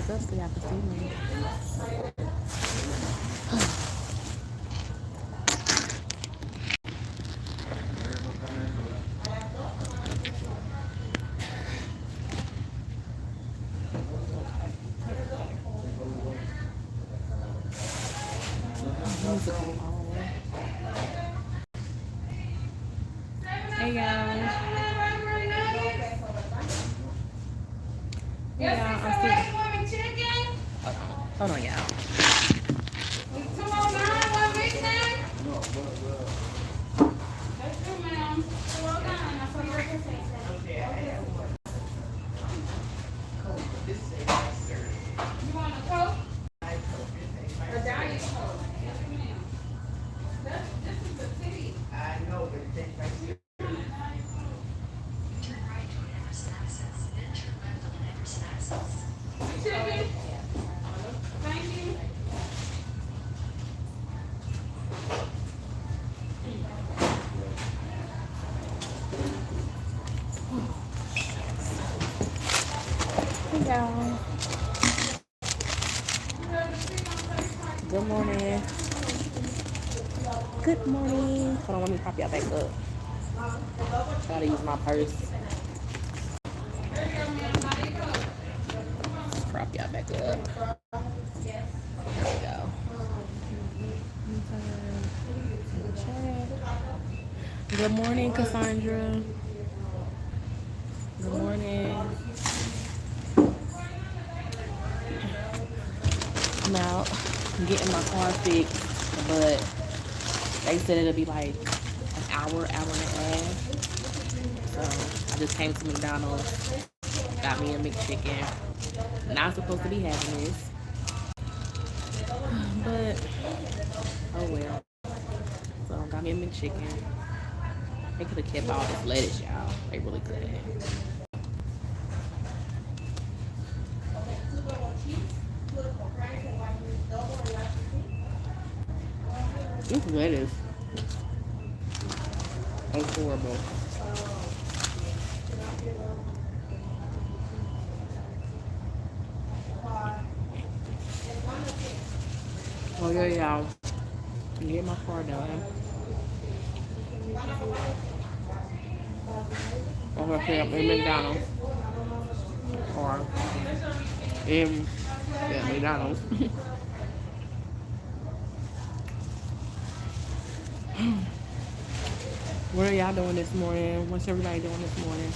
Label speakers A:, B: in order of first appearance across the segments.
A: hands up so y'all can see me. Music on. Hey y'all. Hey y'all. I'm sitting. Hold on, y'all. Hey y'all. Good morning. Good morning. Hold on, let me pop y'all back up. Try to use my purse. Prop y'all back up. There we go. Good morning, Cassandra. Good morning. I'm out. I'm getting my car fixed, but they said it'll be like an hour, hour and a half. So I just came to McDonald's, got me a McChicken. Not supposed to be having this, but oh well. So got me a McChicken. They could have kept all this lettuce, y'all. They really could have. This lettuce is horrible. Oh yeah, y'all. Get my car done. I'm gonna pick up in McDonald's or in McDonald's. What are y'all doing this morning? What's everybody doing this morning?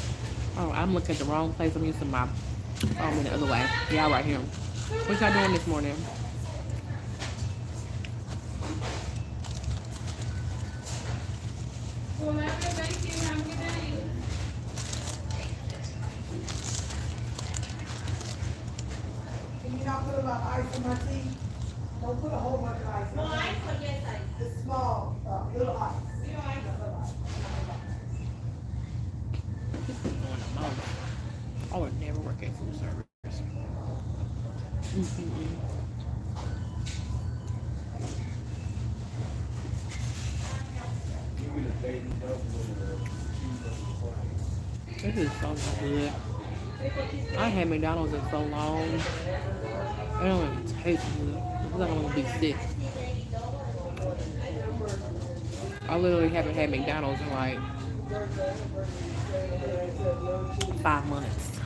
A: Oh, I'm looking at the wrong place. I'm using my phone in the other way. Y'all right here. What y'all doing this morning?
B: Thank you. Have a good day.
C: Can you not put a lot of ice in my tea? Don't put a whole bunch of ice.
B: No ice or yes ice?
C: The small, little ice.
B: Zero ice.
A: On the mouth. I would never work at food service. Mm-hmm. This is so good. I had McDonald's in so long. It don't even taste good. Because I don't want to be sick. I literally haven't had McDonald's in like 5 months.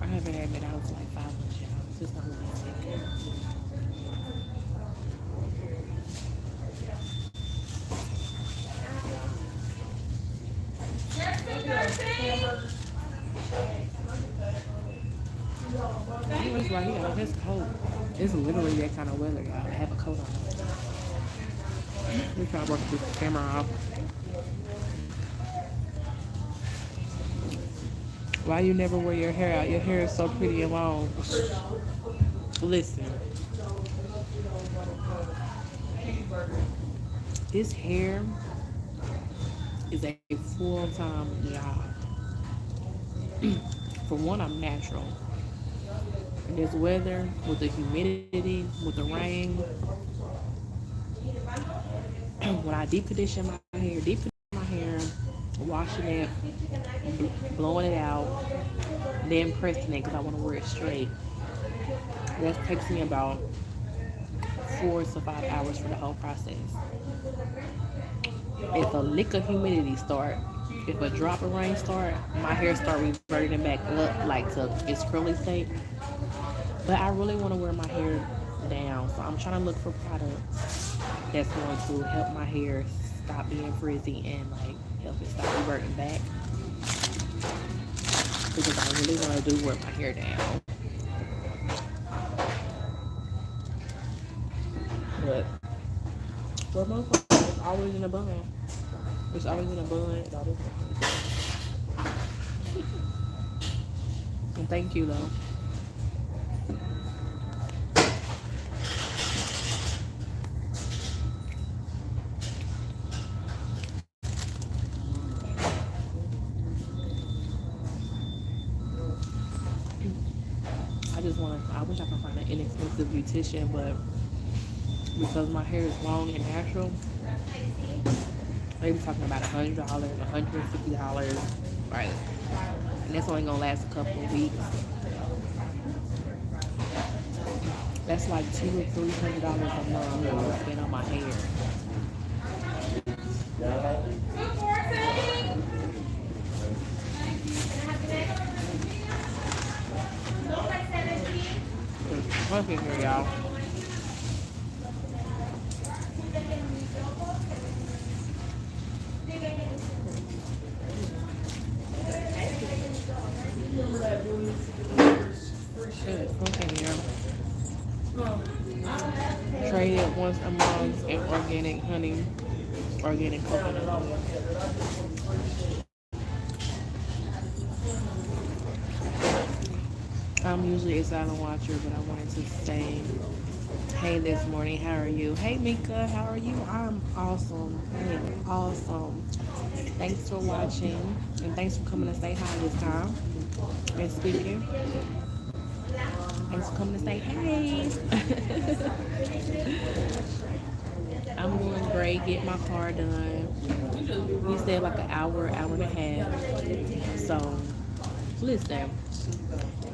A: I haven't had McDonald's in like 5 months, y'all. Just not really sick. It's right here. It's cold. It's literally that kind of weather, y'all. I have a coat on. We're trying to work this camera off. Why you never wear your hair out? Your hair is so pretty and long. Listen. This hair is a full-time job. For one, I'm natural. And this weather, with the humidity, with the rain, when I deep condition my hair, washing it, blowing it out, then pressing it because I want to wear it straight. That takes me about 4 to 5 hours for the whole process. If a lick of humidity start, if a drop of rain start, my hair start reverting back up like to its curly state. But I really want to wear my hair down, so I'm trying to look for products that's going to help my hair stop being frizzy and like help it stop reverting back. Because I really want to do wear my hair down. But for the most part, it's always in a bun. It's always in a bun. It's always in a bun. And thank you though. I wish I could find an inexpensive beautician, but because my hair is long and natural, they be talking about $100, $150, right? And that's only gonna last a couple of weeks. That's like $200 or $300 a month to spend on my hair. Look at here, y'all. Okay, here. Traded once a month in organic honey, organic coconut oil. I'm usually a silent watcher, but I wanted to say hey this morning. How are you? Hey Mika, how are you? I'm awesome. I am awesome. Thanks for watching and thanks for coming to say hi this time and speaking. Thanks for coming to say hey. I'm doing great. Get my car done. You said like an hour, hour and a half. So listen.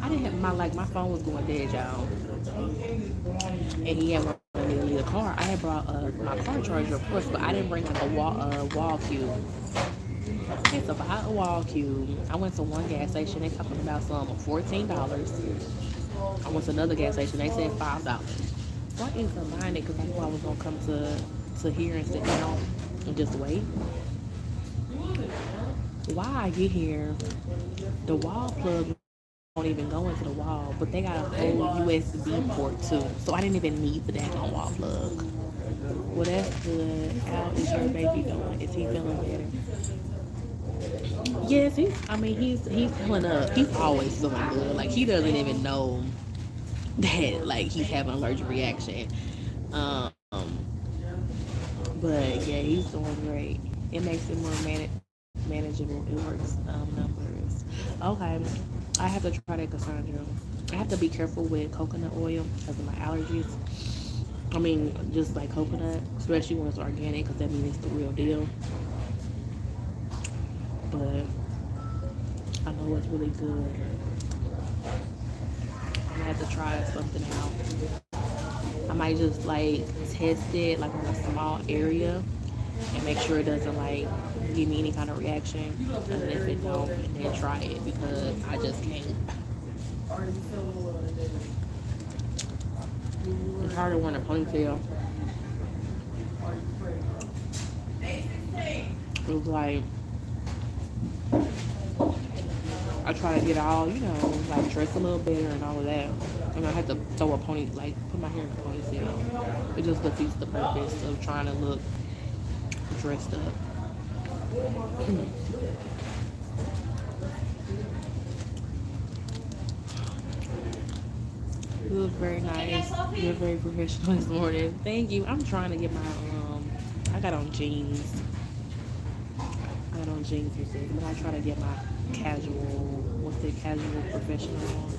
A: I didn't have my phone was going dead, y'all, and he had wanted me to leave the car. I had brought my car charger, of course, but I didn't bring like a wall cube. Okay, so if I had a wall cube, I went to one gas station. They talking about some $14. I went to another gas station. They said $5. So I ended up buying it because I knew I was gonna come to here and sit down and just wait. While I get here, the wall plug don't even go into the wall, but they got a whole USB port too. So I didn't even need the daggone wall plug. Well, that's good. How is your baby doing? Is he feeling better? Yes, he's feeling up. He's always feeling good. Like he doesn't even know that like he's having an allergic reaction. Um, but yeah, he's doing great. It makes it more manageable. It works numbers. Okay. I have to try that, Cassandra. I have to be careful with coconut oil because of my allergies. I mean, just like coconut, especially when it's organic, because that means it's the real deal. But I know it's really good. I'm gonna have to try something out. I might just like test it like on a small area and make sure it doesn't like give me any kind of reaction, and then if it don't, then try it because I just can't. It's hard to wear a ponytail. It's like I try to get all, like dress a little better and all of that. And I have to throw a pony, like put my hair in a ponytail. It just defeats the purpose of trying to look dressed up. You look very nice. You're very professional this morning. Thank you. I'm trying to get my I got on jeans. I got on jeans with it, but I try to get my casual, casual professional.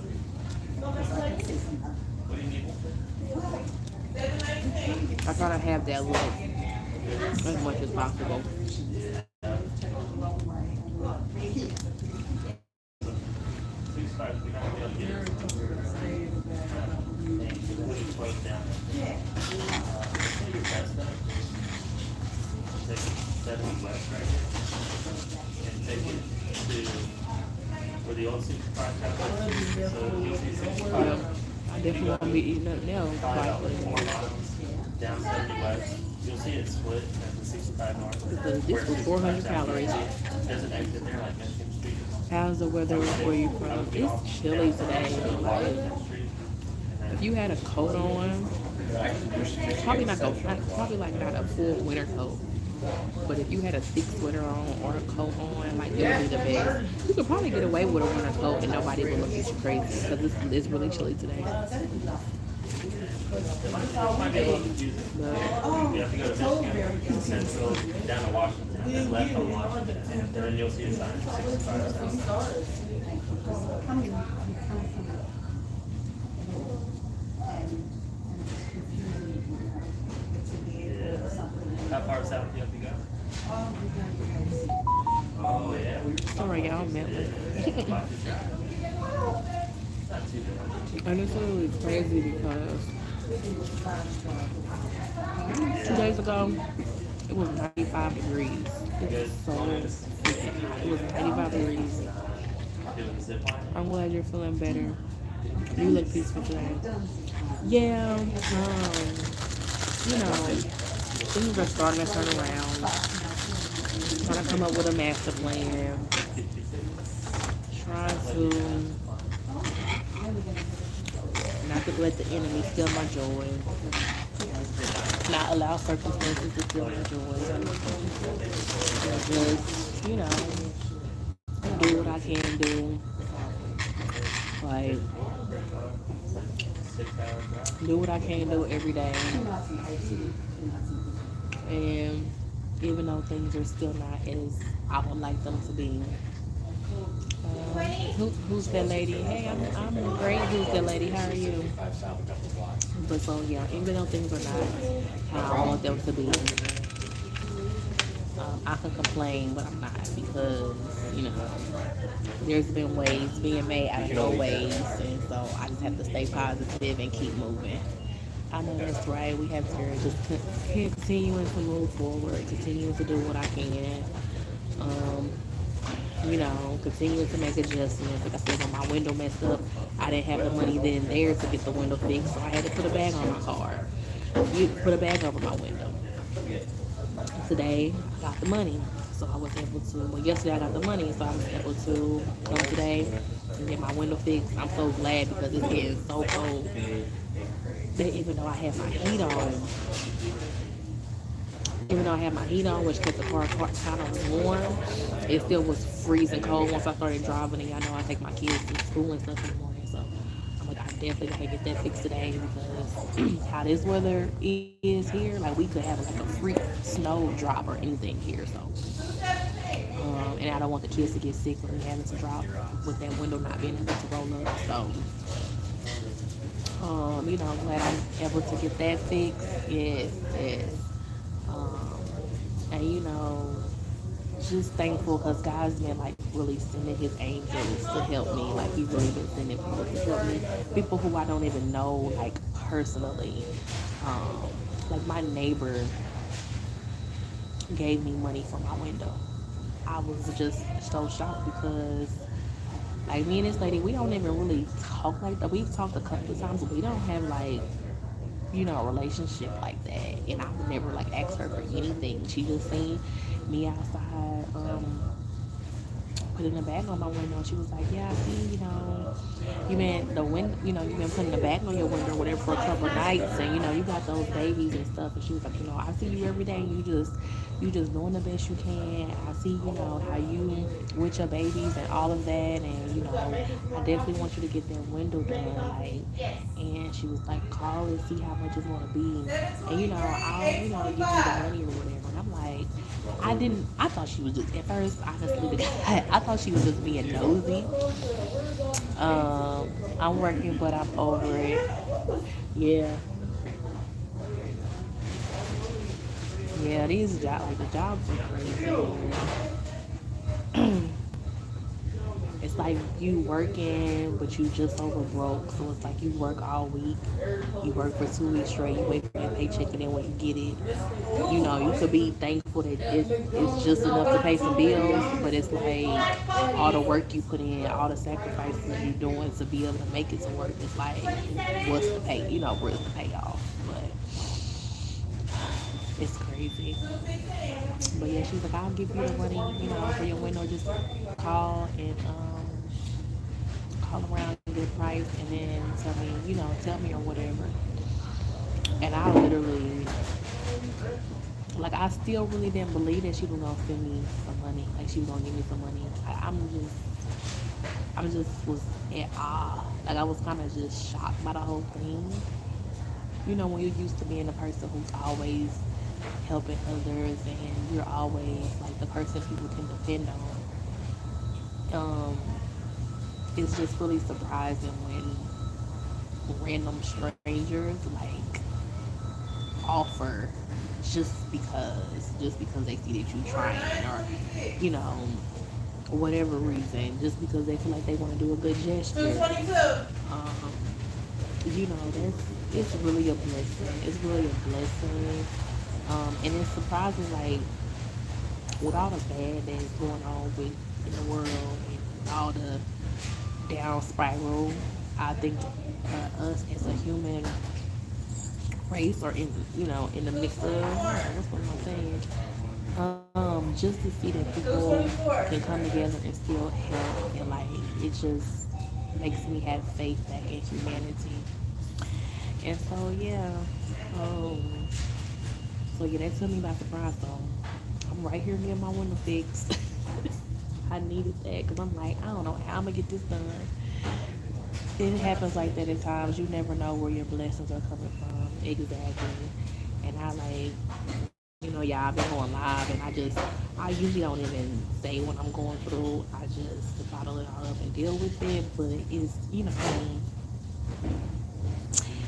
A: I try to have that look as much as possible.
D: quote down.
C: Yeah.
D: Your test that. Take 70 west right here and take it to where the old 65 tablet. So you'll see 65.
A: I definitely won't be eating up now.
D: About
A: Like,
D: 4 miles down 70 west. You'll see it split at the 65 north.
A: because
D: Where
A: this was 400 calories.
D: there's an exit there like Michigan Street.
A: How's the weather where you from? It's chilly today. Like, if you had a coat on, probably probably like not a full winter coat. But if you had a thick sweater on or a coat on, like it would be the best. You could probably get away with a winter coat and nobody would look at you crazy because it's really chilly today.
D: Might be a little confusing.
A: But
D: You have to go to Michigan, Central, down to Washington, and then left on Washington, and then you'll see a sign 65 south. Yeah. How far south do you have to go? Oh yeah.
A: sorry, y'all, man.
D: Not too bad.
A: And it's literally crazy because 2 days ago it was 95 degrees. It's so freaking hot. It was 95 degrees.
D: Doing the zip line?
A: I'm glad you're feeling better. You look peaceful today. Yeah, you know, things are starting to turn around. Trying to come up with a master plan. Trying to not to let the enemy steal my joy. Not allow circumstances to steal my joy. And just, do what I can do. Like, do what I can do every day. And even though things are still not as I would like them to be. Who's that lady? Hey, I'm great. Who's that lady? How are you? But so yeah, even though things are not how I want them to be, I can complain, but I'm not because there's been ways being made out of no ways, and so I just have to stay positive and keep moving. I know that's right. We have to just continuing to move forward, continuing to do what I can. Continuing to make adjustments. Like I said, when my window messed up, I didn't have the money then there to get the window fixed, so I had to put a bag on my car. Put a bag over my window. Today, I got the money, so I was able to. Well, yesterday I got the money, so I was able to come today and get my window fixed. I'm so glad because it's getting so cold that even though I had my heat on, which kept the car kind of warm, it still was freezing cold once I started driving. And I know I take my kids to school and stuff in the morning, so I'm like, I definitely gotta get that fixed today because how this weather is here, like we could have like a freak snow drop or anything here. So, and I don't want the kids to get sick from having to drop with that window not being able to roll up. So, I'm glad I'm able to get that fixed. Yes. And just thankful because God's been like really sending his angels to help me. Like he's really been sending people to help me. People who I don't even know like personally. Like my neighbor gave me money for my window. I was just so shocked because like me and this lady, we don't even really talk like that. We've talked a couple of times, but we don't have like a relationship like that. And I would never like ask her for anything. She just seen me outside, putting a bag on my window. She was like, yeah, I see, you've been putting a bag on your window or whatever for a couple of nights, and you got those babies and stuff. And she was like, I see you every day, and you just doing the best you can. I see, how you with your babies and all of that, and I definitely want you to get that window done, like. And she was like, call and see how much it's gonna be, and I'll give you the money or whatever. And I'm like, I thought she was just, at first, honestly, I thought she was just being nosy. I'm working, but I'm over it. Yeah. Yeah, the jobs are crazy. like you working, but you just over broke. So it's like you work all week, you work for 2 weeks straight, you wait for your paycheck, and then when you get it, you could be thankful that it's just enough to pay some bills, but it's like all the work you put in, all the sacrifices you're doing to be able to make it to work. It's like, what's the pay? Where's the payoff? But it's crazy. But yeah, she's like, I'll give you the money, for your window. Just call and call around and get a price, and then tell me or whatever. And I literally, like, I still really didn't believe that she was gonna send me some money. Like, she was gonna give me some money. I just was at awe. Like, I was kind of just shocked by the whole thing. When you're used to being the person who's always helping others, and you're always like the person people can depend on. It's just really surprising when random strangers like offer just because they see that you're trying, or whatever reason, just because they feel like they want to do a good gesture. Um, it's really a blessing. It's really a blessing. And it's surprising, like, with all the bad that's going on in the world and all the down spiral, I think us as a human race, or in the mix of, what am I saying? Just to see that people can come together and still help, and like, it just makes me have faith back in humanity. And so yeah, that took me by surprise. So I'm right here getting my window fixed. I needed that because I'm like, I don't know how I'm gonna get this done. It happens like that at times. You never know where your blessings are coming from. Exactly. And I like, y'all been going live, and I usually don't even say what I'm going through. I just bottle it all up and deal with it. But it's,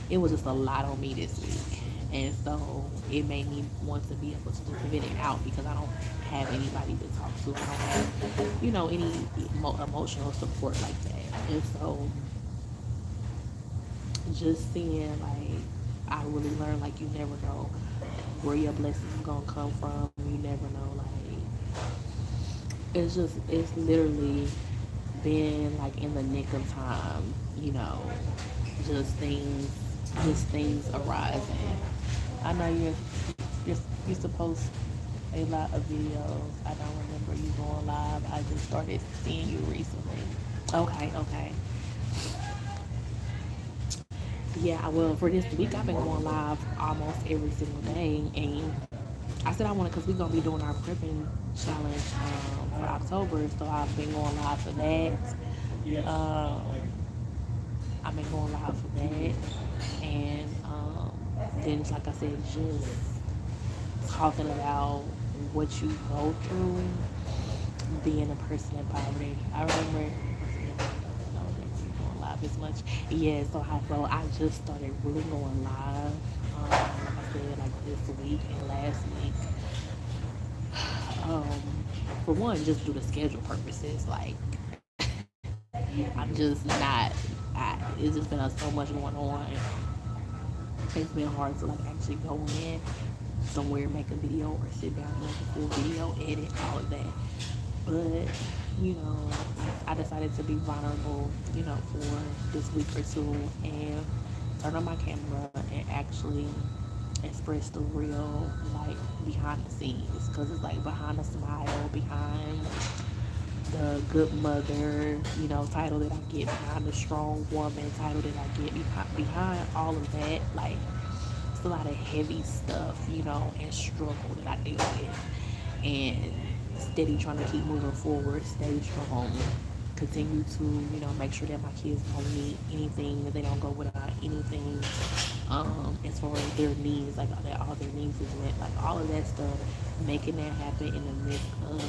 A: it was just a lot on me this week. And so it made me want to be able to just vent it out, because I don't have anybody to talk to. I don't have, any emotional support like that. And so just seeing, like, I really learned, like, you never know where your blessings are gonna come from. You never know, like, it's literally been like in the nick of time, just things arising. I know you're supposed a lot of videos. I don't remember you going live. I just started seeing you recently. Okay. Yeah, well, for this week, I've been going live almost every single day, and I said I wanted, because we're gonna be doing our prepping challenge for October, so I've been going live for that. I've been going live for that, and then, like I said, just talking about what you go through being a person in poverty. I remember going live as much. Yeah, so I just started really going live. Like I said, like this week and last week. For one, just due to schedule purposes, like, I'm just not. It's just been so much going on. It's been hard to, like, actually go in somewhere, make a video, or sit down and make a full video, edit, all of that. But I decided to be vulnerable, for this week or two, and turn on my camera and actually express the real, like, behind the scenes, because it's like behind the smile, behind the good mother, title that I get, behind the strong woman title that I get, behind all of that, like, it's a lot of heavy stuff, and struggle that I deal with, and steady trying to keep moving forward, stay strong, continue to, make sure that my kids don't need anything, that they don't go without anything, as far as their needs, like, that all their needs is met, like, all of that stuff, making that happen in the midst of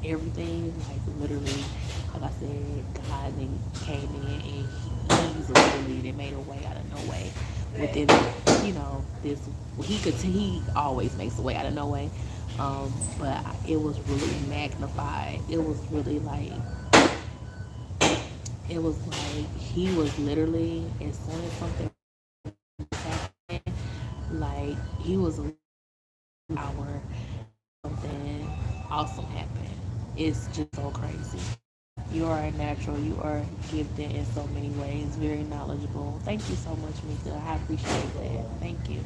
A: everything, like, literally, like I said, God then came in, and he's literally, they made a way out of no way within, this, he always makes a way out of no way, but it was really magnified. It was really, like, it was like he was literally, as soon as something happened, like he was a hour, something awesome happened. It's just so crazy. You are a natural. You are gifted in so many ways. Very knowledgeable. Thank you so much, Mika. I appreciate that. Thank you.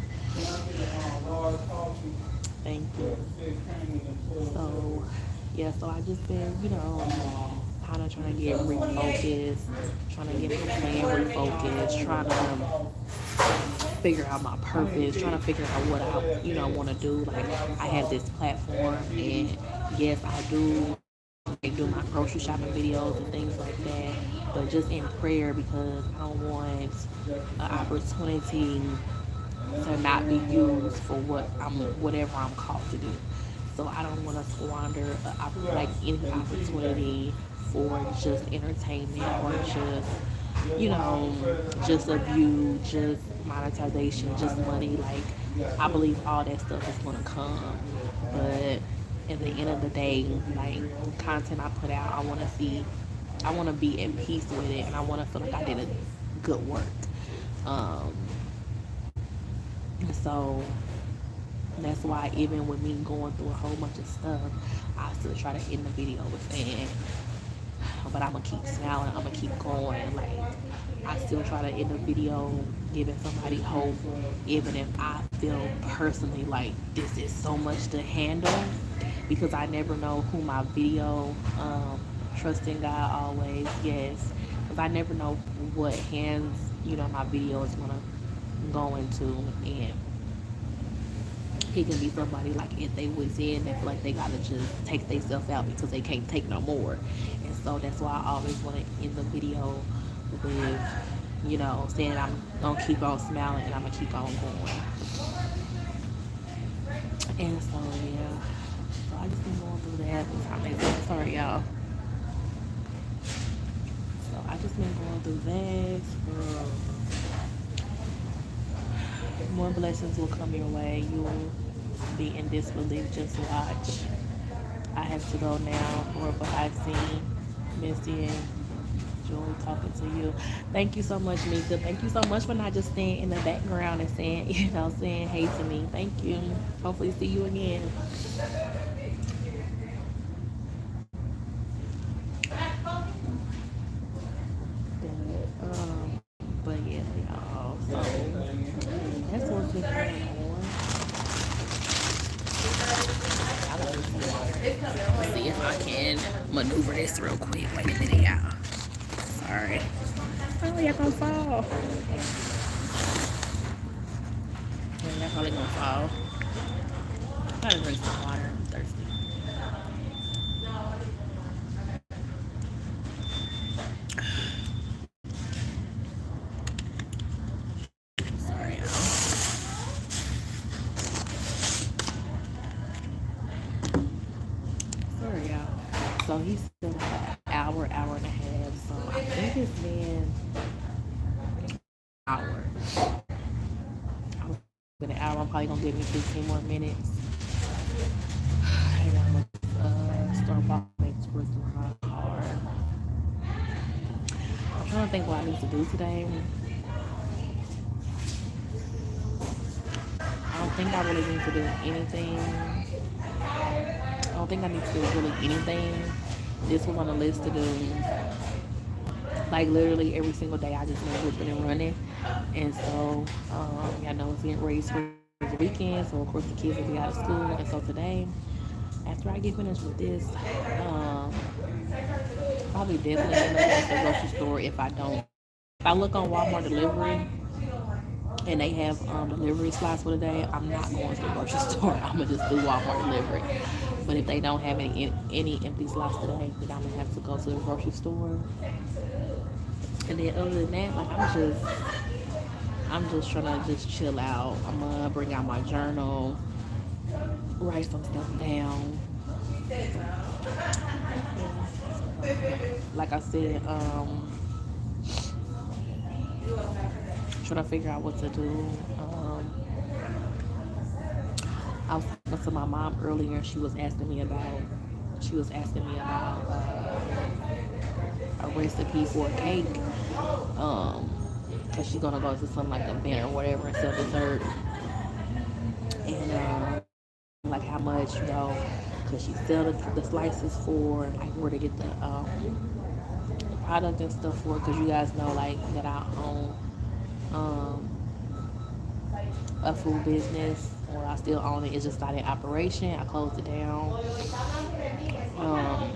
A: Thank you. So, yeah. So I just been, kind of trying to get refocused, trying to get my plan refocused, trying to figure out my purpose, trying to figure out what I, want to do. Like I have this platform, and yes, I do like do my grocery shopping videos and things like that, but just in prayer because I don't want an opportunity to not be used for whatever I'm called to do. So I don't want to squander like any opportunity for just entertainment or just just a view, just monetization, just money. Like I believe all that stuff is gonna come, but at the end of the day, like content I put out, I want to be in peace with it, and I want to feel like I did a good work. Um, so that's why even with me going through a whole bunch of stuff, I still try to end the video with saying, but I'm gonna keep smiling, I'm gonna keep going. Like I still try to end the video giving somebody hope, even if I feel personally like this is so much to handle, because I never know who my video, trusting God always, yes, because I never know what hands my video is gonna go into, and it can be somebody like if they was in that feel like they gotta just take themselves out because they can't take no more. And so that's why I always want to end the video with, saying I'm gonna keep on smiling and I'm gonna keep on going. And so yeah, so I just been going through that. Sorry y'all. So I just been going through that. More blessings will come your way. You will be in disbelief. Just watch. I have to go now. Lord, but I've seen Missy and Joy talking to you. Thank you so much, Mika. Thank you so much for not just staying in the background and saying, saying hey to me. Thank you. Hopefully see you again. But yeah, y'all. So that's what's been going on. Let's see if I can maneuver this real quick. Wait a minute, y'all. Sorry. Oh, y'all gonna fall. Yeah, y'all probably gonna fall. I gotta drink some water. I'm thirsty. Sorry, y'all. Sorry, y'all. So he said an hour, hour and a half. So I think it's been an hour. In an hour, I'm probably gonna give me 15 more minutes. And I'm gonna start walking towards my car. I'm trying to think what I need to do today. I don't think I really need to do anything. I don't think I need to do really anything. This was on the list to do. Like literally every single day, I just been whipping and running. And so, y'all know it's getting ready for the weekend. So of course the kids will be out of school. And so today, after I get finished with this, probably definitely end up at the grocery store if I don't. If I look on Walmart delivery and they have delivery slots for the day, I'm not going to the grocery store. I'm gonna just do Walmart delivery. But if they don't have any empty slots today, then I'm gonna have to go to the grocery store. And then other than that, like I'm just trying to just chill out. I'm gonna bring out my journal, write some stuff down. Like I said, trying to figure out what to do. I was talking to my mom earlier, and she was asking me about a recipe for a cake. Um, cause she's gonna go to some like event or whatever and sell dessert. And like how much, cause she sell the slices for, like where to get the product and stuff for. Cause you guys know like that I own um, a food business, or I still own it. It's just not in operation. I closed it down. Um,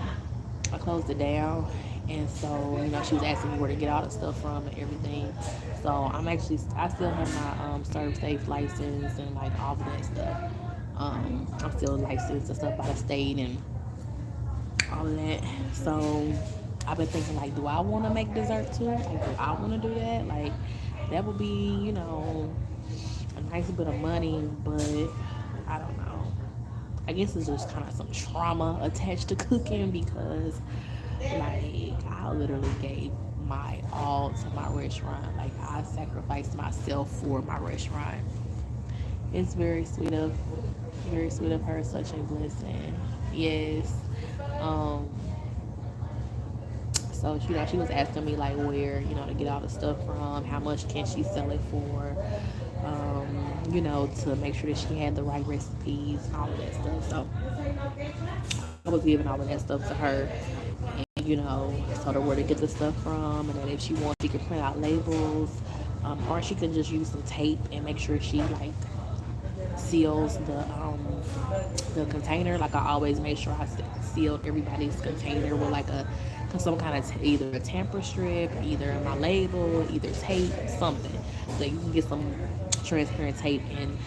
A: I closed it down, and so she was asking me where to get all the stuff from and everything. So I still have my serve safe license and like all of that stuff. I'm still licensed and stuff by the state and all of that. So I've been thinking like, do I want to make dessert too? Like, do I want to do that? Like, that would be a nice bit of money, but I don't know. I guess it's just kind of some trauma attached to cooking because, like, I literally gave my all to my restaurant. Like, I sacrificed myself for my restaurant. It's very sweet of her, such a blessing. Yes. Um, so she was asking me like where, to get all the stuff from, how much can she sell it for, to make sure that she had the right recipes and all of that stuff. So I was giving all of that stuff to her, and told her where to get the stuff from, and that if she wants, she could print out labels, or she could just use some tape and make sure she like seals the container. Like I always make sure I sealed everybody's container with like some kind of either a tamper strip, either my label, either tape, something. So you can get some transparent tape and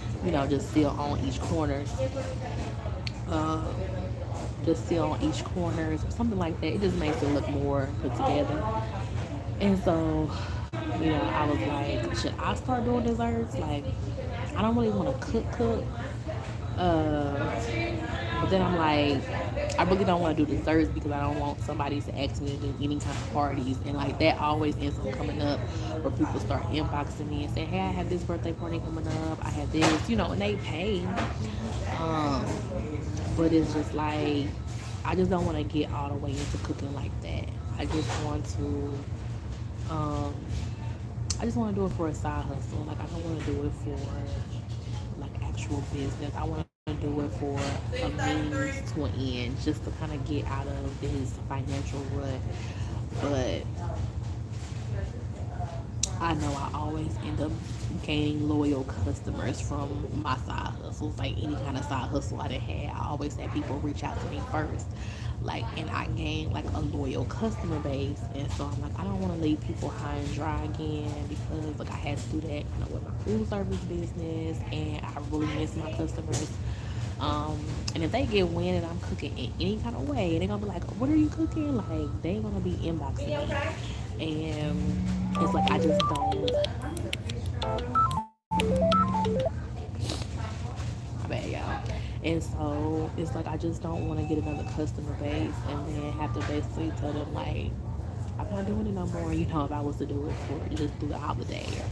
A: just seal on each corner. Uh, just seal on each corner or something like that. It just makes it look more put together. And so, I was like, should I start doing desserts? Like, I don't really want to cook. Uh, but then I'm like, I really don't want to do desserts because I don't want somebody to ask me to do any kind of parties. And like that always ends up coming up where people start inboxing me and say, hey, I have this birthday party coming up. I have this, and they pay. But it's just like, I just don't want to get all the way into cooking like that. I just want to, do it for a side hustle. Like I don't want to do it for like actual business. I want to do it for a means to an end, just to kind of get out of this financial rut. But I know I always end up gaining loyal customers from my side hustles. Like any kind of side hustle I done had, I always had people reach out to me first. Like, and I gained like a loyal customer base. And so I'm like, I don't want to leave people high and dry again because like I had to do that with my food service business, and I really miss my customers. And if they get wind and I'm cooking in any kind of way, they're gonna be like, what are you cooking? Like they ain't gonna be inboxing me. And it's like I just don't, my bad y'all. And so it's like I just don't want to get another customer base and then have to basically tell them like I'm not doing it no more, if I was to do it for just through the holiday or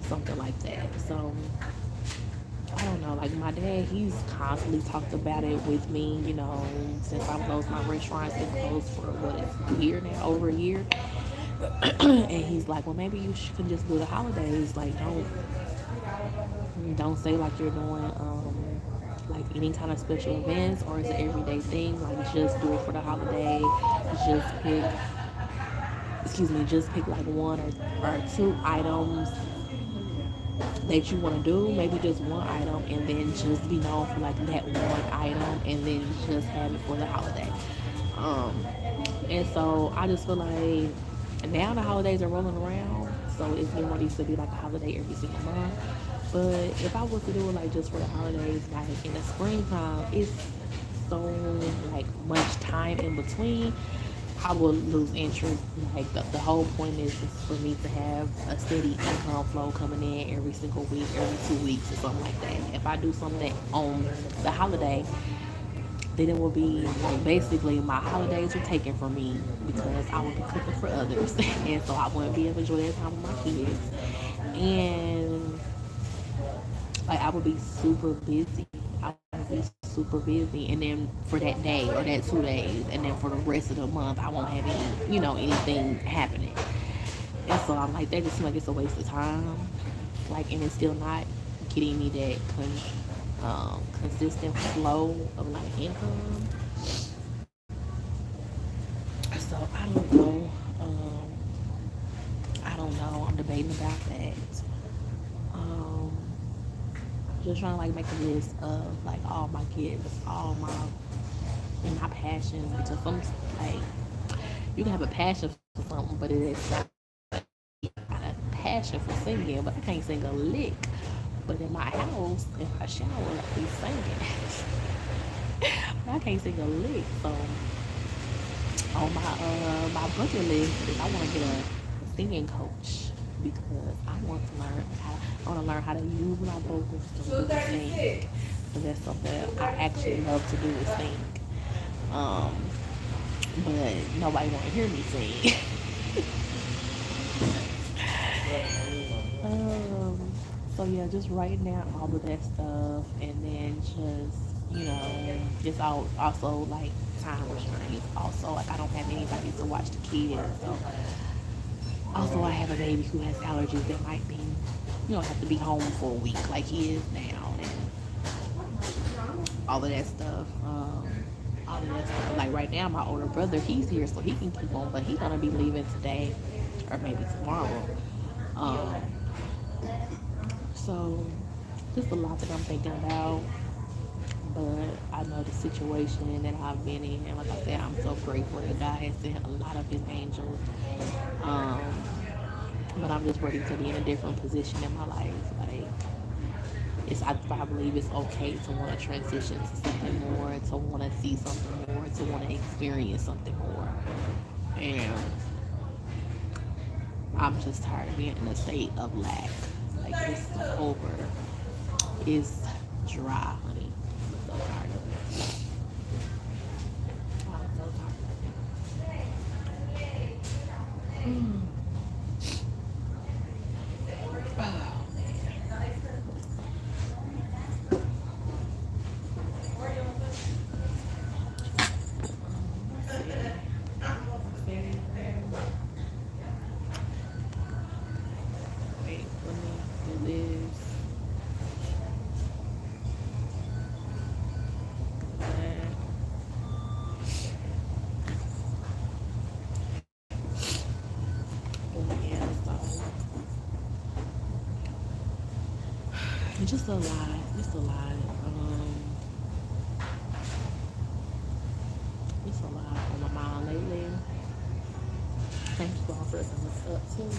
A: something like that. So I don't know, like my dad, he's constantly talked about it with me, since I closed my restaurants. It's closed for a year now, over a year. And he's like, well, maybe you can just do the holidays. Like, don't say like you're doing like any kind of special events or it's an everyday thing. Like, just do it for the holiday. Just pick like one or two items that you want to do, maybe just one item, and then just be known for like that one item, and then just have it for the holiday. And so I just feel like now the holidays are rolling around, so it's getting ready to be like a holiday every single month. But if I was to do it like just for the holidays, like in the springtime, it's so like much time in between. I will lose interest. Like the whole point is for me to have a steady income flow coming in every single week, every 2 weeks or something like that. If I do something on the holiday, then it will be like basically my holidays are taken from me because I will be cooking for others, and so I wouldn't be able to enjoy that time with my kids. And like I would be super busy. I would be super super busy, and then for that day or that 2 days, and then for the rest of the month, I won't have any, anything happening. And so I'm like, that just seems like it's a waste of time. Like, and it's still not getting me that consistent flow of like income. So I don't know. I don't know. I'm debating about that. Um, just trying to like make a list of like all my gifts, all my passions, because some like you can have a passion for something, but it is not a passion for singing. But I can't sing a lick. But in my house, in my shower, I be singing. I can't sing a lick. So on my bucket list is I want to get a singing coach because I want to learn how to use my vocals to really sing. Because that's something I actually love to do is sing. Um, but nobody want to hear me sing. um, so yeah, just writing down all of that stuff, and then just it's also like time restraints. Also, like I don't have anybody to watch the kids, so also I have a baby who has allergies that might be, have to be home for a week, like he is now, and all of that stuff. All of that stuff. Like right now, my older brother, he's here, so he can keep on, but he's gonna be leaving today or maybe tomorrow. Um, so just a lot that I'm thinking about. But I know the situation that I've been in, and like I said, I'm so grateful that God has sent a lot of His angels. Um, but I'm just ready to be in a different position in my life. Like I believe it's okay to want to transition to something more, to want to see something more, to want to experience something more. And I'm just tired of being in a state of lack. Like it's over. It's dry, honey. I'm so tired of it. I'm so tired of it. Oh, wait, let me do this. Yeah, so it's just a lot. Just a lot. It's a lot on my mind lately. Thank you all for listening up to me.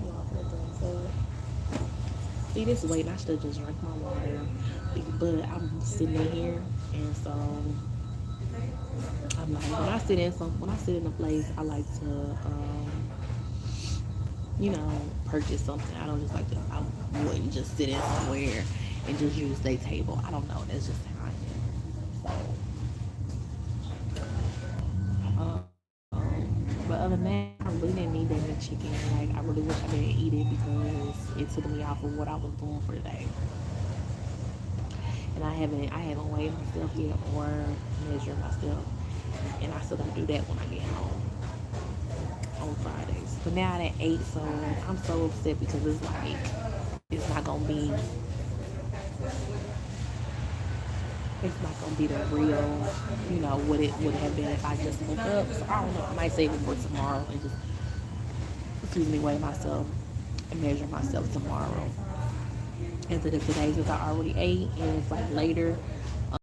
A: You all for the thumbs up. See, this is waiting. I should have just drank my water, but I'm sitting in here, and so I'm like, when I sit in a place, I like to, purchase something. I don't just like to. I wouldn't just sit in somewhere and just use their table. I don't know. That's just how I am. So, but other than that, I really didn't need that much chicken. Like, I really wish I didn't eat it because it took me off of what I was doing for the day. And I haven't weighed myself yet or measured myself. And I still gotta do that when I get home on Fridays. But now at 8, so I'm so upset because it's like it's not gonna be the real, what it would have been if I just woke up. So I don't know. I might save it for tomorrow and just weigh myself and measure myself tomorrow. Instead of today, since I already ate and it's like later.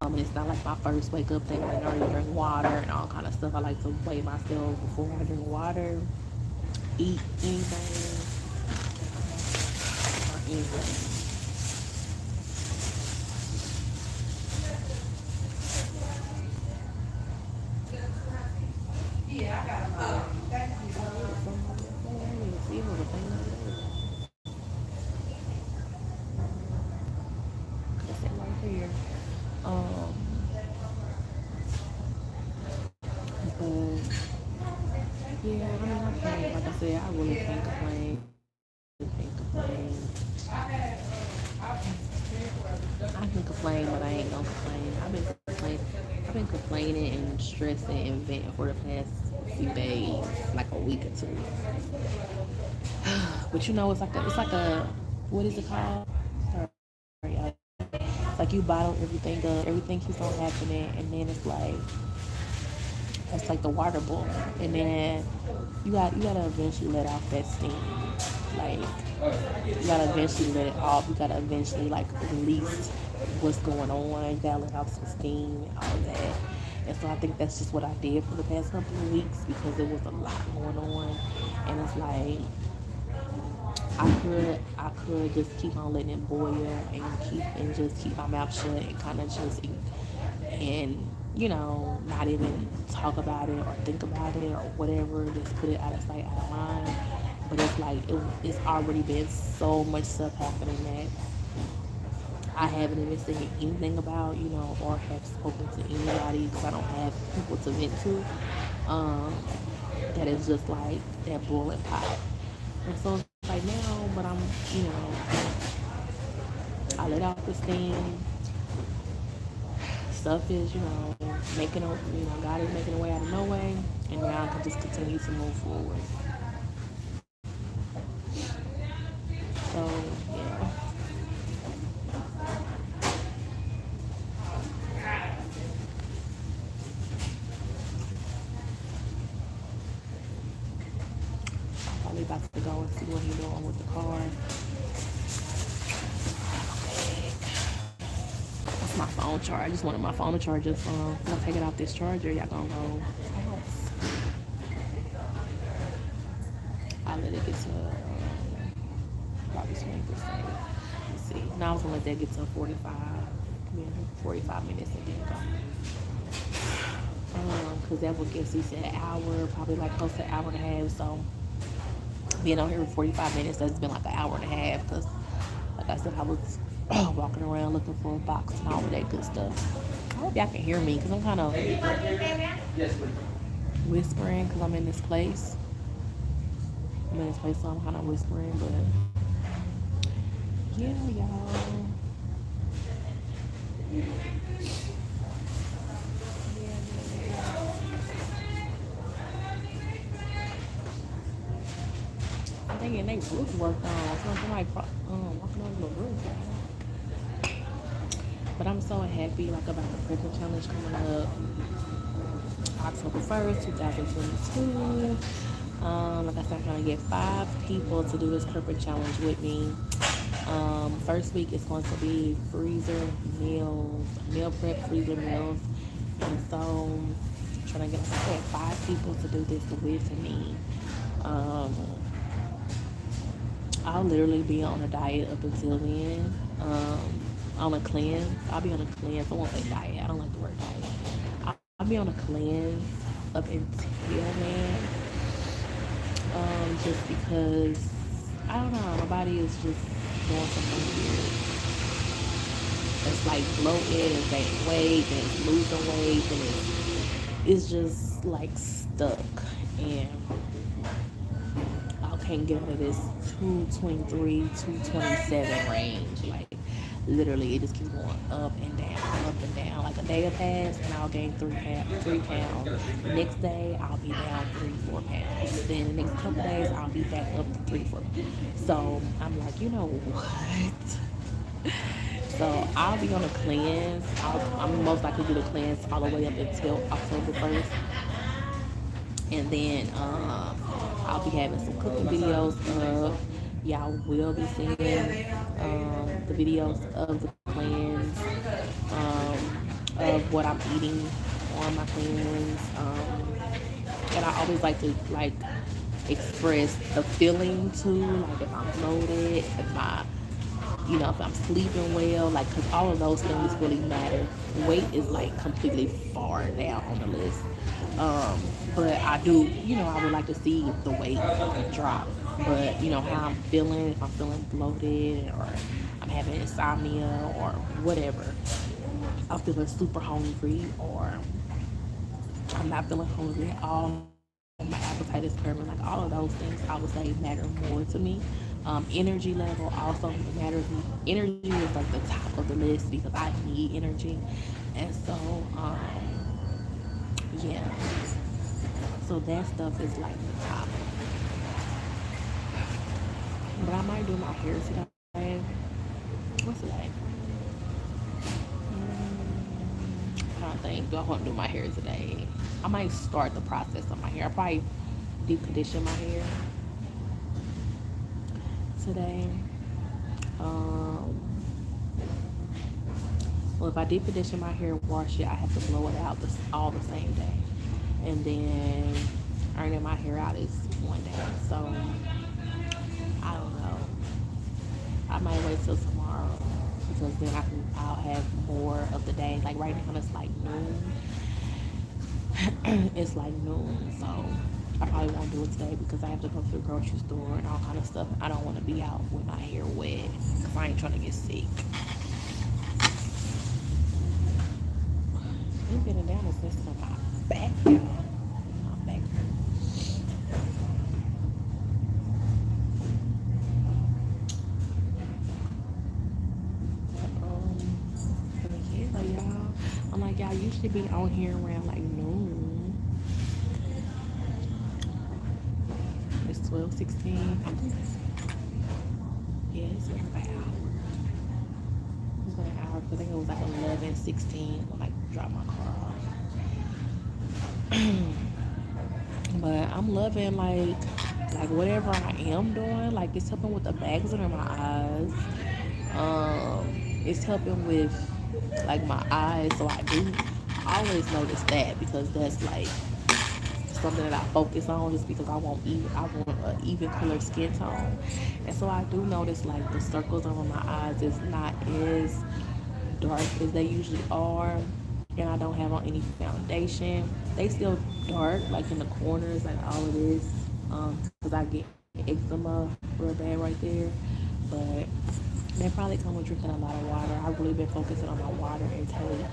A: And it's not like my first wake up thing. I already drink water and all kind of stuff. I like to weigh myself before I drink water, eat anything, or anything.
C: Yeah, I got thank you.
A: See, hold the thing over there. That's it right here. Um, but yeah, I mean, I can't. Like I said, I really can't complain. Can't complain. complain, but I ain't gonna complain. I've been complaining and stressing and venting for the past few days, like a week or two. But you know, it's like a, what is it called? Sorry, it's like you bottle everything up, everything keeps on happening, and then it's like the water boiling, and then you gotta eventually let off that steam. Like you gotta eventually let it off. You gotta eventually like release what's going on. You gotta let off some steam and all that. And so I think that's just what I did for the past couple of weeks because there was a lot going on, and it's like I could just keep on letting it boil and just keep my mouth shut and kind of just and you know not even talk about it or think about it or whatever, just put it out of sight, out of mind. But it's like it's already been so much stuff happening that I haven't even said anything about, you know, or have spoken to anybody because I don't have people to vent to. Um, that is just like that boiling pot. And so it's like now, but I'm, you know, I let off the steam. Stuff is, you know, God is making a way out of no way, and now I can just continue to move forward. So, yeah. I'm probably about to go and see what he's doing with the car. That's my phone charger. I just wanted my phone to charge this phone. If I take it off this charger, y'all gonna go. I let it get to probably 20%. Let's see. Now I was gonna let that get to 45. Yeah, 45 minutes and then go. Cause that would give CC an hour, probably like close to an hour and a half. So being on here for 45 minutes, that's been like an hour and a half. Cause like I said, I was walking around looking for a box and all of that good stuff. I hope y'all can hear me because I'm kind of whispering because I'm in this place. So I'm kind of whispering, but yeah, y'all. I'm thinking they roof worked on. Somebody walking over the roof. But I'm so happy like about the Prepper Challenge coming up October 1st, 2022. Like I said, I'm gonna get 5 people to do this Prepper Challenge with me. First week is going to be freezer meals, meal prep freezer meals. And so I'm trying to get 5 people to do this with me. I'll literally be on a diet up until then. On a cleanse. I'll be on a cleanse. I won't say diet. I don't like the word diet. I'll be on a cleanse up until then. Just because I don't know, my body is just doing something weird. It's like bloated and gaining weight and it's losing weight and it's just like stuck, and I can't get out of this 223, 227 range. Like literally it just keeps going up and down, up and down. Like a day will pass and I'll gain 3 pounds. The next day I'll be down 3-4 pounds. Then the next couple days I'll be back up to 3-4 pounds. So I'm like, you know what? So I'll be on a cleanse. I'm most likely to do the cleanse all the way up until October 1st. And then I'll be having some cooking videos up. Y'all will be seeing the videos of the cleanse, of what I'm eating on my cleanse. And I always like to express the feeling too, like if I'm bloated, if I'm sleeping well, like, because all of those things really matter. Weight is like completely far down on the list. But I do, I would like to see the weight drop. But, how I'm feeling, if I'm feeling bloated or I'm having insomnia or whatever, I'm feeling super hungry or I'm not feeling hungry at all, my appetite is curbing, like all of those things I would say matter more to me. Energy level also matters. Energy is like the top of the list because I need energy. And so, yeah. So that stuff is like the top. But I might do my hair today. What's today? I don't think. Do I want to do my hair today? I might start the process of my hair. I probably deep condition my hair today. Um, well, if I deep condition my hair, wash it, I have to blow it out all the same day, and then ironing my hair out is one day. So I don't know. I might wait till tomorrow because then I'll have more of the day. Like right now it's like noon. It's like noon, so I probably won't do it today because I have to go to the grocery store and all kind of stuff. I don't want to be out with my hair wet because I ain't trying to get sick. Me getting down is messing up my back, y'all. My back hurts. But yeah, y'all. I'm like, y'all usually be on here around like noon. It's 12:16. Yeah, it's been like an hour. It's been an hour. I think it was like 11:16 when I dropped my car off. But I'm loving like whatever I am doing. Like it's helping with the bags under my eyes. It's helping with like my eyes. So I always notice that because that's like something that I focus on just because I want an even colored skin tone. And so I do notice like the circles around my eyes is not as dark as they usually are. And I don't have on any foundation. They still dark like in the corners like all of this. Because I get eczema real bad right there. But they probably come with drinking a lot of water. I've really been focusing on my water intake.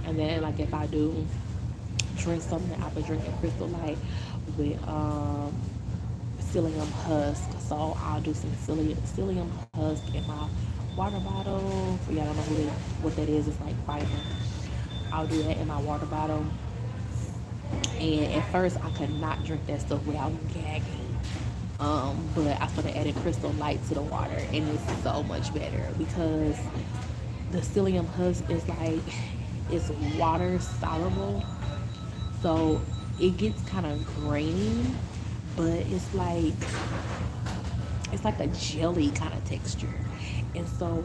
A: And then like if I do drink something, I've been drinking Crystal Light with psyllium husk. So I'll do some psyllium husk in my water bottle. For y'all don't know what that is, it's like fiber. I'll do that in my water bottle. And at first I could not drink that stuff without gagging. But I started adding Crystal Light to the water and it's so much better because the psyllium husk is like, it's water soluble. So it gets kind of grainy, but it's like a jelly kind of texture. And so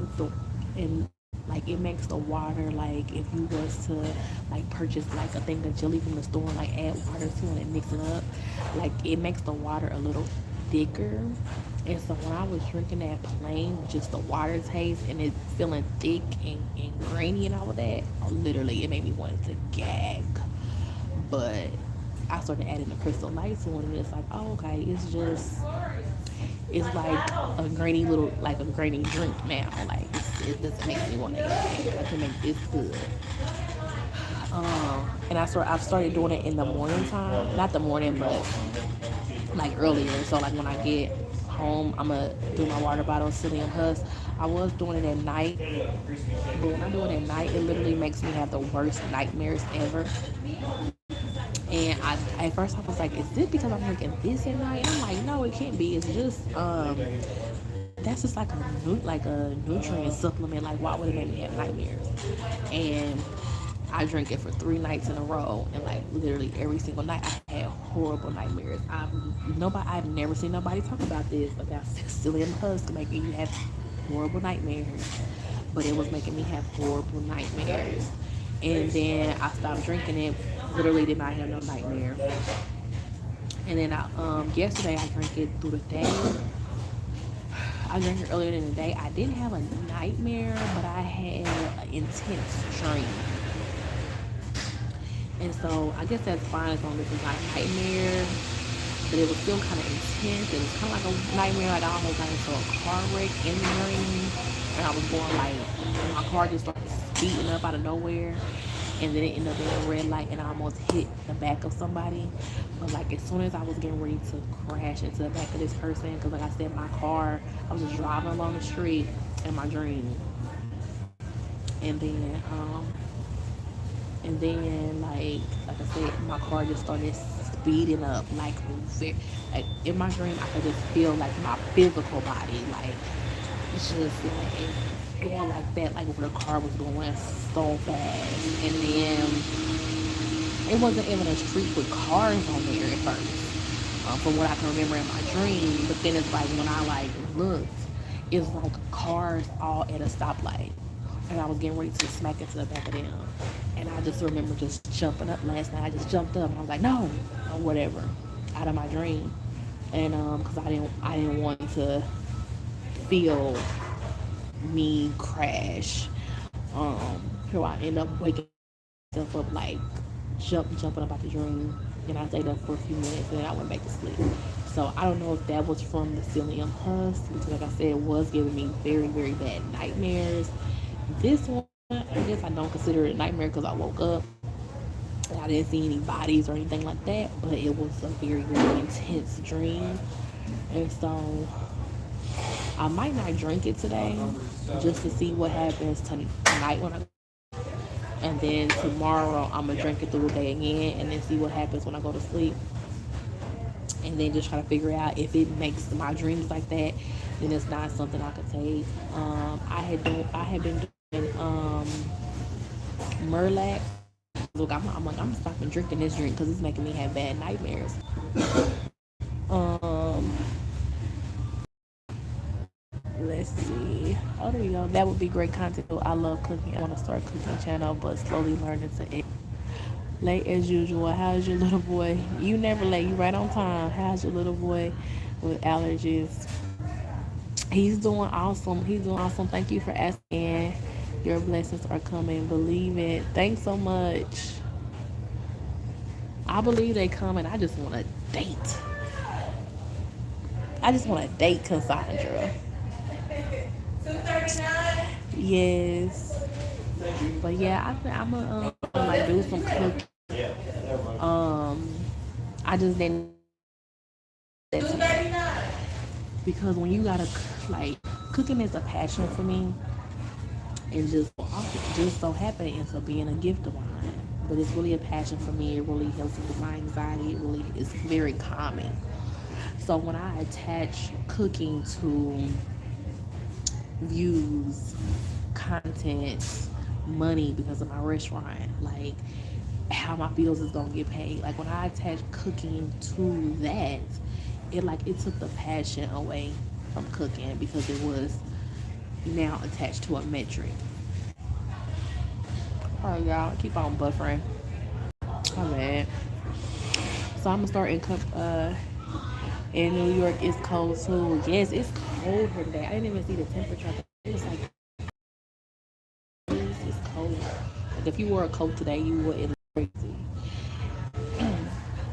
A: like it makes the water, like if you was to like purchase like a thing of jelly from the store and like add water to it and mix it up, like it makes the water a little thicker. And so when I was drinking that plain, just the water taste and it feeling thick and grainy and all of that, literally it made me want to gag. But I started adding the Crystal Light to it and it's like, oh okay, it's like a grainy drink now. Like it doesn't make me want to eat. I can make this good. And I've started doing it in the morning time. Not the morning, but like earlier. So like when I get home, I'm gonna do my water bottle psyllium husk. I was doing it at night, but when I do it at night, it literally makes me have the worst nightmares ever. And at first I was like, is it because I'm drinking this at night? And I'm like, no, it can't be. It's just that's just like a nutrient supplement. Like why would it make me have nightmares? And I drank it for 3 nights in a row, and like literally every single night I had horrible nightmares. I've never seen nobody talk about this about psyllium husk making you have horrible nightmares, but it was making me have horrible nightmares. And then I stopped drinking it. Literally did not have no nightmare. And then yesterday I drank it through the day. I drank it earlier in the day. I didn't have a nightmare, but I had an intense dream. And so I guess that's fine as long as it's not a nightmare. But it was still kind of intense. It was kind of like a nightmare. Like I almost got into a car wreck in the dream. And I was going like, my car just started speeding up out of nowhere. and then it ended up being a red light, and I almost hit the back of somebody. But like as soon as I was getting ready to crash into the back of this person, because like I said, my car, I was just driving along the street in my dream, and then like I said, my car just started speeding up like in my dream I could just feel like my physical body like it's just like going like that, like where the car was going so fast. And then it wasn't even a street with cars on there at first, from what I can remember in my dream. But then it's like when I like looked, it's like cars all at a stoplight, and I was getting ready to smack into the back of them. And I just remember just jumping up last night. I just jumped up and I was like, no, or whatever, out of my dream. And because I didn't want to feel me crash. So I end up waking myself up like jumping up out the dream, and I stayed up for a few minutes and then I went back to sleep. So I don't know if that was from the psyllium husk, because like I said, it was giving me very, very bad nightmares. This one, I guess I don't consider it a nightmare because I woke up and I didn't see any bodies or anything like that, but it was a very, very intense dream. And so I might not drink it today just to see what happens tonight when I, and then tomorrow I'm gonna drink it through the day again and then see what happens when I go to sleep, and then just try to figure out if it makes my dreams like that, then it's not something I could take. I had been doing Merlac. Look, I'm like I'm stopping drinking this drink because it's making me have bad nightmares. Um, let's see. Oh, there you go. That would be great content. I love cooking. I want to start a cooking channel, but slowly learning to eat. Late as usual. How's your little boy? You never late. You right on time. How's your little boy with allergies? He's doing awesome. He's doing awesome. Thank you for asking. Your blessings are coming. Believe it. Thanks so much. I believe they coming. I just want to date. I just want to date Cassandra. 239. Yes. But yeah, I'm gonna like do some cooking. I just didn't. 239. Because when you gotta like cooking is a passion for me, and just so happen it ends up being a gift of mine. But it's really a passion for me. It really helps with my anxiety. It really is very calming. So when I attach cooking to views, content, money because of my restaurant, like how my bills is gonna get paid. Like when I attach cooking to that, it took the passion away from cooking because it was now attached to a metric. Alright y'all, keep on buffering. Oh man. So I'm gonna start in New York. It's cold too. Yes, it's cold here today. I didn't even see the temperature. It was like it's cold. Like if you wore a coat today, you wouldn't look crazy.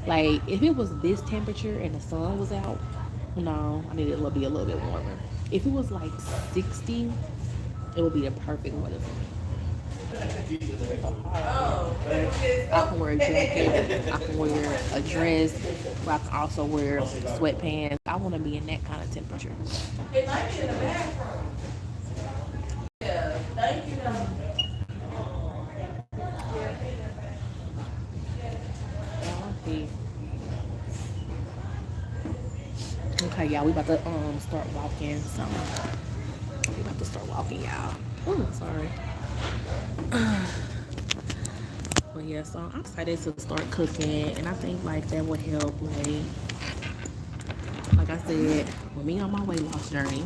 A: Like if it was this temperature and the sun was out, no, I need it to be a little bit warmer. If it was like 60, it would be the perfect weather for me. I can wear a jacket, I can wear a dress, but I can also wear sweatpants. I want to be in that kind of temperature. It might be in the bathroom. Yeah, thank you. Okay, y'all, we about to start walking. So we about to start walking, y'all. Oh, sorry. But yeah, so I'm excited to start cooking, and I think like that would help. Like I said, with me on my weight loss journey,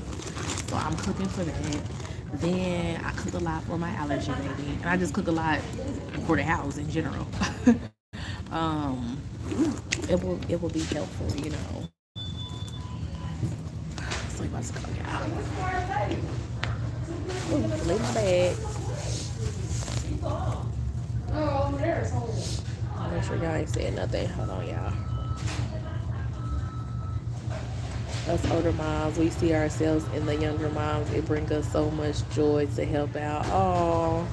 A: so I'm cooking for that. Then I cook a lot for my allergy baby, and I just cook a lot for the house in general. It will be helpful, you know. So let's go, y'all. Ooh, leave my bag. Oh, over there is home. Make sure y'all ain't saying nothing. Hold on, y'all. Us older moms, we see ourselves in the younger moms. It brings us so much joy to help out. Oh,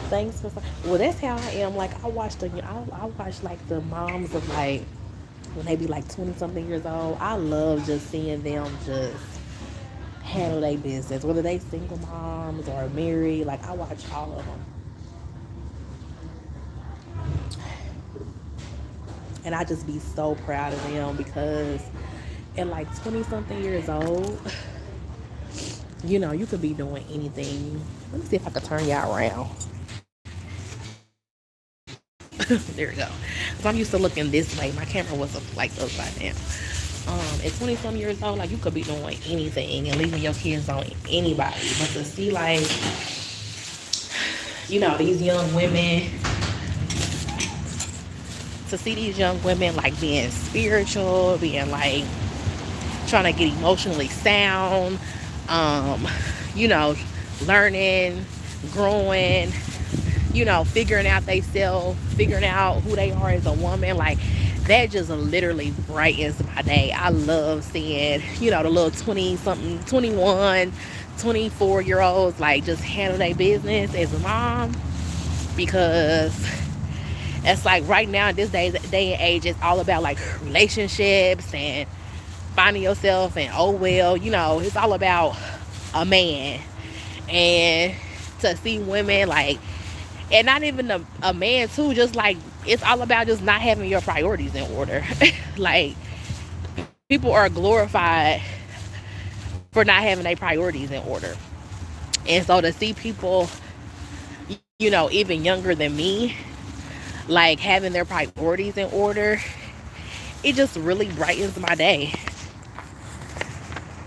A: Thanks for. Well, that's how I am. Like I watch like the moms of like when they be like 20 something years old. I love just seeing them just handle their business, whether they single moms or married. Like I watch all of them, and I just be so proud of them because at like 20 something years old, you could be doing anything. Let me see if I can turn y'all around. There we go. Cause I'm used to looking this way. My camera was like upside down. At 20 some years old, like you could be doing anything and leaving your kids on anybody. But to see like, these young women, to see these young women like being spiritual, being like trying to get emotionally sound, um, you know, learning, growing, figuring out they self, figuring out who they are as a woman, like that just literally brightens my day. I love seeing, the little 20 something, 21, 24-year olds like just handle their business as a mom, because it's like right now in this day and age, it's all about like relationships and finding yourself, and oh well, it's all about a man. And to see women like, and not even a man too, just like it's all about just not having your priorities in order. Like people are glorified for not having their priorities in order. And so to see people, even younger than me, like having their priorities in order, it just really brightens my day.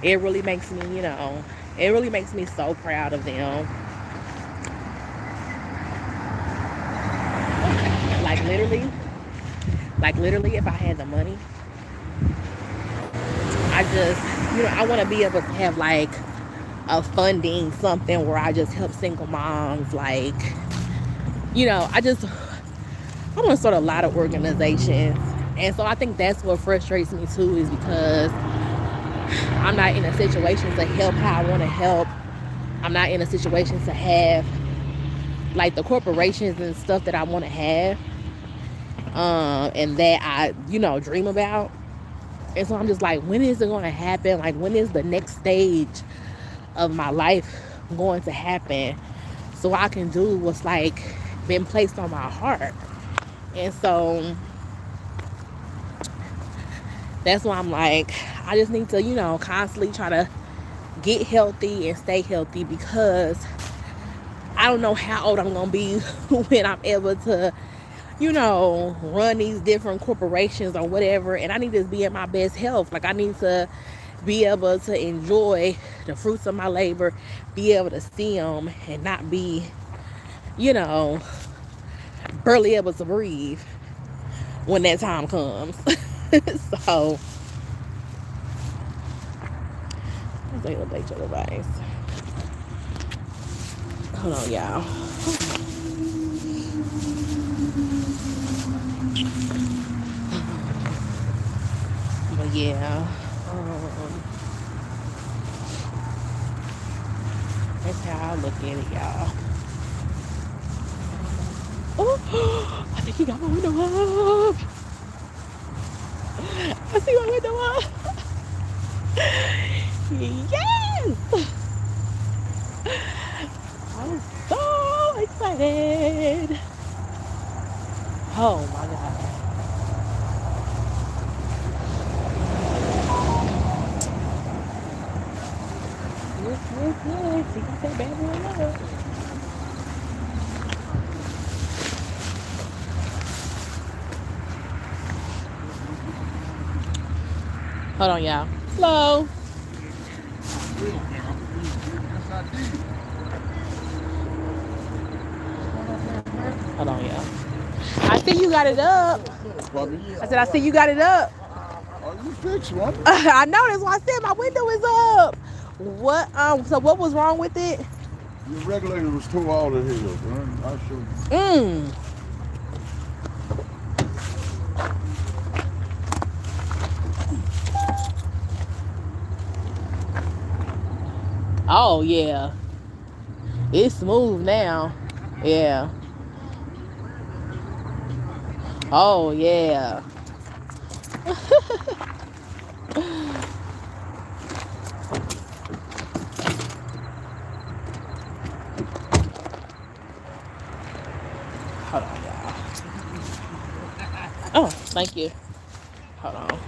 A: It really makes me, it really makes me so proud of them. Like literally, if I had the money, I just, I want to be able to have like a funding, something where I just help single moms. Like, I want to start a lot of organizations. And so I think that's what frustrates me too, is because I'm not in a situation to help how I want to help. I'm not in a situation to have like the corporations and stuff that I want to have, and that I, dream about. And so I'm just like, when is it going to happen? Like, when is the next stage of my life going to happen so I can do what's like been placed on my heart? And so that's why I'm like, I just need to, constantly try to get healthy and stay healthy, because I don't know how old I'm going to be when I'm able to, run these different corporations or whatever. And I need to be in my best health. Like I need to be able to enjoy the fruits of my labor, be able to see them and not be, barely able to breathe when that time comes. So, let's take a look at each other's device. Hold on, y'all. But yeah, that's how I look at it, y'all. Oh, I think he got my window up. I see my window up. Yes! I'm so excited. Oh my God. Yes. He got that bad boy up. Hold on, y'all. Hello. Hold on, y'all. I see you got it up. I said, I see you got it up.
E: Oh, you fixed one.
A: I know, that's why I said my window is up. What? So what was wrong with it?
E: Your regulator was too out of here, man. I'll show you.
A: Oh yeah, it's smooth now. Yeah. Oh yeah. Hold on, y'all. Oh, thank you. Hold on.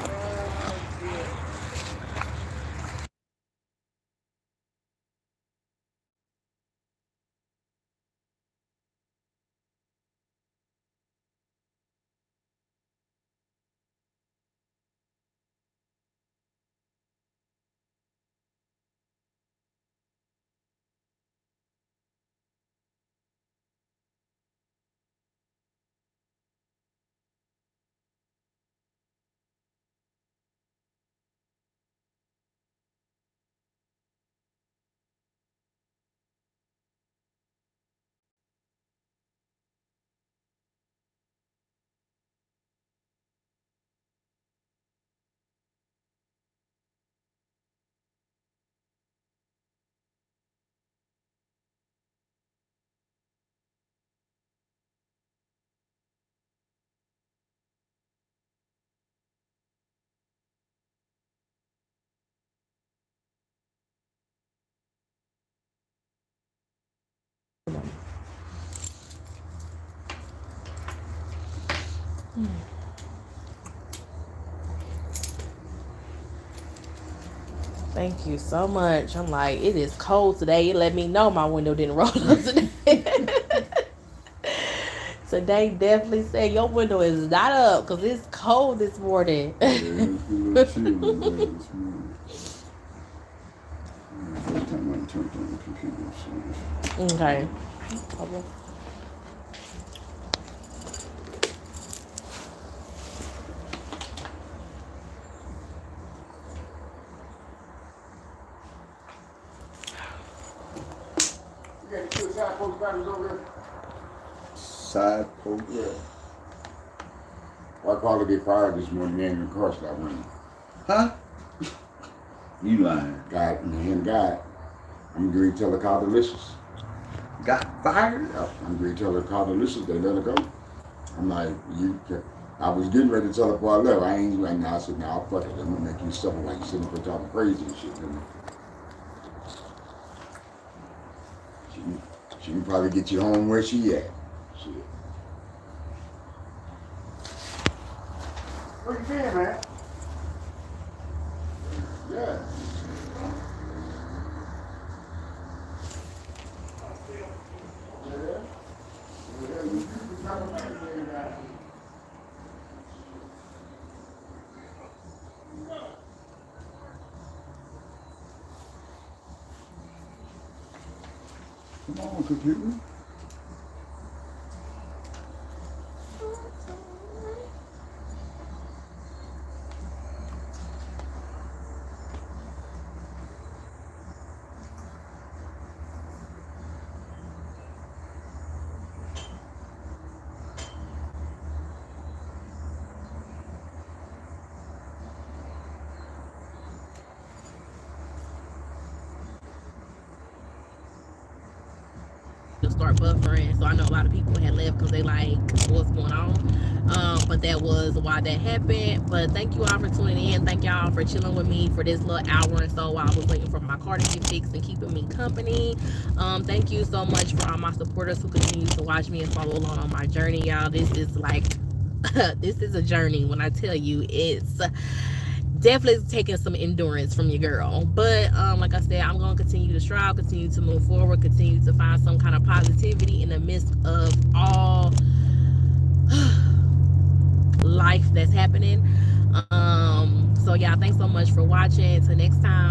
A: Thank you so much. I'm like, it is cold today. It let me know my window didn't roll up today. Today definitely said your window is not up because it's cold this morning.
E: Yeah, it's a little chilly there this morning. First time I turned on the computer, so.
A: Okay.
E: You got the two side post batteries over there? Side post? Yeah. Why call to get fired this morning and the car stopped running? Huh? You lying. God, man, God. I'm going to tell her call delicious. Got fired? I'm going to tell her call delicious. They let her go. I'm like, I was getting ready to tell her before I left. I ain't right now. I said, nah, fuck it. I'm going to make you suffer like you sitting there talking crazy and shit. She can probably get you home where she at. Shit. Where you been, man? Yeah. Come on, computer.
A: To start buffering, so I know a lot of people had left because they like what's going on, but that was why that happened. But thank you all for tuning in. Thank y'all for chilling with me for this little hour and so while I was waiting for my car to get fixed and keeping me company. Thank you so much for all my supporters who continue to watch me and follow along on my journey, y'all. This is like this is a journey. When I tell you, it's definitely taking some endurance from your girl, but like I said, I'm going to continue to strive, continue to move forward, continue to find some kind of positivity in the midst of all life that's happening. So yeah, thanks so much for watching. Till next time.